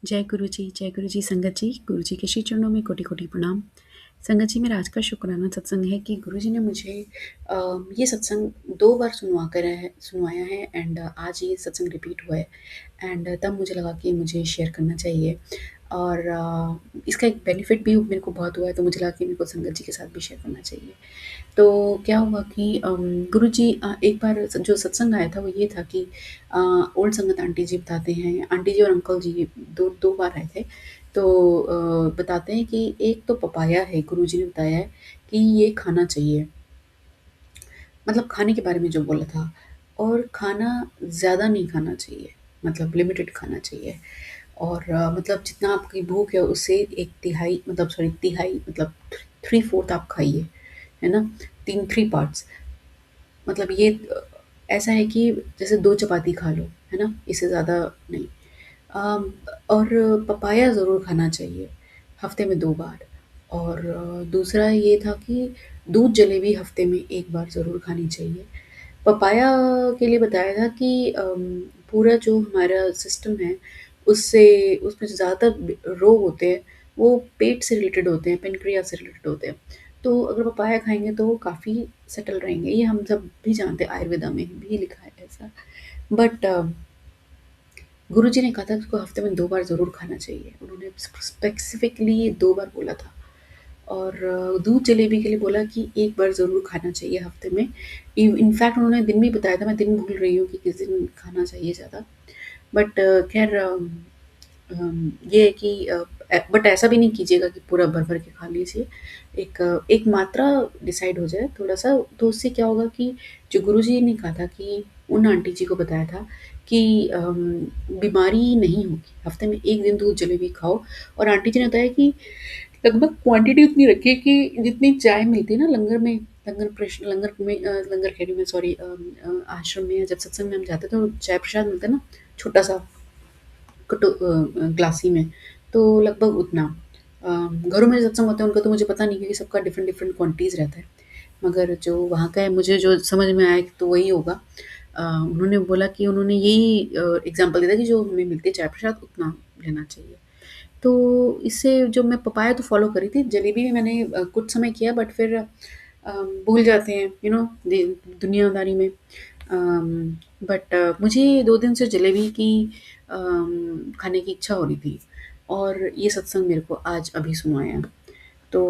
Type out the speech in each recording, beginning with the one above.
जय गुरु जी संगत जी। गुरु जी के श्री चरणों में कोटि कोटि प्रणाम। संगत जी, मेरा आज का शुक्राना सत्संग है कि गुरु जी ने मुझे ये सत्संग 2 बार सुनवाया है एंड आज ये सत्संग रिपीट हुआ है एंड तब मुझे लगा कि मुझे शेयर करना चाहिए और इसका एक बेनिफिट भी मेरे को बहुत हुआ है, तो मुझे लगा कि मेरे को संगत जी के साथ भी शेयर करना चाहिए। तो क्या हुआ कि गुरुजी एक बार जो सत्संग आया था वो ये था कि ओल्ड संगत आंटी जी बताते हैं, आंटी जी और अंकल जी दो दो बार आए थे। तो बताते हैं कि एक तो पपाया है, गुरुजी ने बताया है कि ये खाना चाहिए, मतलब खाने के बारे में जो बोला था। और खाना ज़्यादा नहीं खाना चाहिए, मतलब लिमिटेड खाना चाहिए। और मतलब जितना आपकी भूख है उससे एक तिहाई, मतलब सॉरी तिहाई मतलब थ्री फोर्थ आप खाइए, है ना? तीन थ्री पार्ट्स, मतलब ये ऐसा है कि जैसे 2 चपाती खा लो, है ना? इससे ज़्यादा नहीं। अम, और पपाया ज़रूर खाना चाहिए, हफ़्ते में 2 बार। और दूसरा ये था कि दूध जलेबी हफ़्ते में 1 बार ज़रूर खानी चाहिए। पपाया के लिए बताया था कि पूरा जो हमारा सिस्टम है, उससे उसमें जो ज़्यादातर रोग होते हैं, वो पेट से रिलेटेड होते हैं, पेनक्रियाज़ से रिलेटेड होते हैं। तो अगर पपाया खाएँगे तो वो काफ़ी सेटल रहेंगे, ये हम सब भी जानते हैं, आयुर्वेदा में भी लिखा है ऐसा। बट गुरुजी ने कहा था कि उसको हफ़्ते में 2 बार ज़रूर खाना चाहिए। उन्होंने स्पेसिफिकली 2 बार बोला था। और दूध जलेबी के लिए बोला कि 1 बार ज़रूर खाना चाहिए हफ़्ते में। इनफैक्ट उन्होंने दिन भी बताया था, मैं दिन भूल रही हूँ कि किस दिन खाना चाहिए ज़्यादा। बट खैर ये है कि बट ऐसा भी नहीं कीजिएगा कि पूरा भर-भर के खा लीजिए। एक मात्रा डिसाइड हो जाए थोड़ा-सा, तो उससे क्या होगा कि जो गुरुजी ने कहा था कि उन आंटी जी को बताया था कि बीमारी नहीं होगी। हफ़्ते में 1 दिन दूध जलेबी खाओ। और आंटी जी ने बताया कि लगभग क्वांटिटी उतनी रखिए कि जितनी चाय मिलती है ना लंगर में, लंगर कह रही हूँ मैं, सॉरी, आश्रम में जब सत्संग में हम जाते हैं तो चाय प्रसाद मिलता है ना, छोटा-सा ग्लासी में, तो लगभग उतना। घरों में जो सत्संग होता है उनका तो मुझे पता नहीं, क्योंकि सबका डिफरेंट डिफरेंट क्वांटिटीज़ रहता है। मगर जो वहाँ का है, मुझे जो समझ में आया कि तो वही होगा। उन्होंने बोला कि उन्होंने यही एग्ज़ाम्पल दिया था कि जो हमें मिलती है चाय प्रसाद उतना लेना चाहिए। तो इससे जो मैं पपाया तो फ़ॉलो करी थी, जलेबी भी मैंने कुछ समय किया, बट फिर भूल जाते हैं, दुनियादारी में। बट मुझे 2 दिन से जलेबी की खाने की इच्छा हो रही थी और ये सत्संग मेरे को आज अभी सुनाया। तो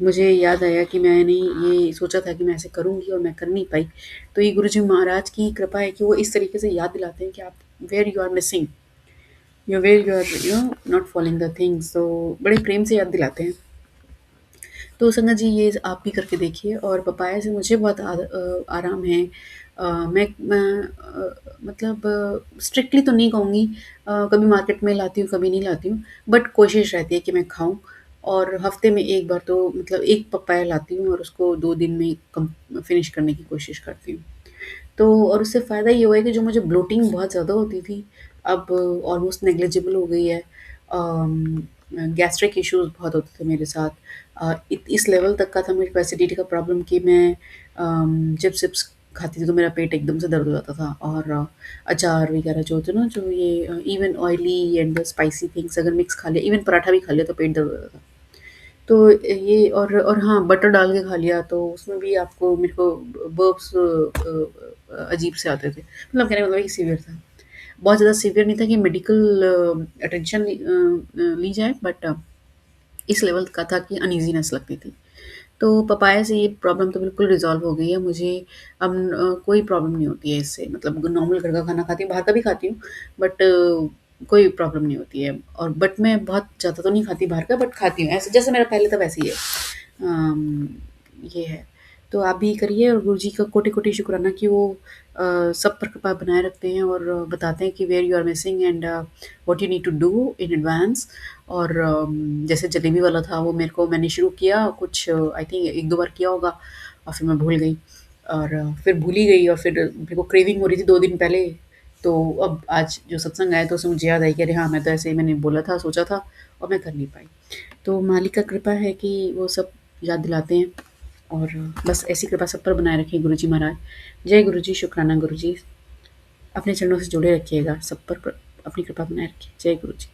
मुझे याद आया कि मैंने ये सोचा था कि मैं ऐसे करूँगी और मैं कर नहीं पाई। तो ये गुरुजी महाराज की कृपा है कि वो इस तरीके से याद दिलाते हैं कि आप where you are missing, you where you are not following the things, तो बड़े प्रेम से याद दिलाते हैं। तो संगत जी, ये आप भी करके देखिए। और पपाया से मुझे बहुत आराम है। मतलब स्ट्रिक्टली तो नहीं कहूँगी, कभी मार्केट में लाती हूँ, कभी नहीं लाती हूँ, बट कोशिश रहती है कि मैं खाऊँ। और हफ्ते में 1 बार तो मतलब 1 पपाया लाती हूँ और उसको 2 दिन में कम फिनिश करने की कोशिश करती हूँ। तो और उससे फ़ायदा ये हुआ है कि जो मुझे ब्लोटिंग बहुत ज़्यादा होती थी, अब ऑलमोस्ट नेग्लिजिबल हो गई है। गैस्ट्रिक इश्यूज़ बहुत होते थे मेरे साथ। इस लेवल तक का था मेरे को एसिडिटी का प्रॉब्लम कि मैं चिप्स-विप्स खाती थी तो मेरा पेट एकदम से दर्द हो जाता था। और अचार वगैरह जो होते हैं ना, जो ये even oily and spicy things अगर मिक्स खा लिया, इवन पराठा भी खा लिया तो पेट दर्द हो जाता था। तो ये और हाँ, बटर डाल के खा लिया तो उसमें भी आपको मेरे को बर्प्स अजीब से आते थे। मतलब कहने का मतलब ये सीवियर था। बहुत ज़्यादा सीवियर नहीं था कि मेडिकल अटेंशन ली जाए, बट इस लेवल का था कि अनईज़ीनेस लगती थी। तो पपाया से ये प्रॉब्लम तो बिल्कुल रिज़ॉल्व हो गई है। मुझे अब कोई प्रॉब्लम नहीं होती है इससे। मतलब नॉर्मल घर का खाना खाती हूँ, बाहर का भी खाती हूँ, बट कोई प्रॉब्लम नहीं होती है। और बट मैं बहुत ज़्यादा तो नहीं खाती बाहर का, बट खाती हूँ। ऐसे जैसे मेरा पहले था वैसे ही है। अम, ये है। तो आप भी करिए और गुरुजी का कोटि-कोटि शुक्राना कि वो सब पर कृपा बनाए रखते हैं और बताते हैं कि where you are missing and what you need to do in advance. और जैसे जलेबी वाला था वो मैंने शुरू किया कुछ, आई थिंक 1-2 बार किया होगा और फिर मैं भूल गई। और फिर भूल ही गई और फिर मेरे को क्रेविंग हो रही थी 2 दिन पहले। तो अब आज जो सत्संग आया तो उससे मुझे याद आई कि अरे हाँ, मैं तो ऐसे ही मैंने बोला था, सोचा था और मैं कर नहीं पाई। तो मालिक का कृपा है कि वो सब याद दिलाते हैं। और बस ऐसी कृपा सब पर बनाए रखें गुरुजी महाराज। जय गुरुजी, शुक्राना गुरुजी। अपने चरणों से जुड़े रखिएगा, सब पर अपनी कृपा बनाए रखिए। जय गुरुजी।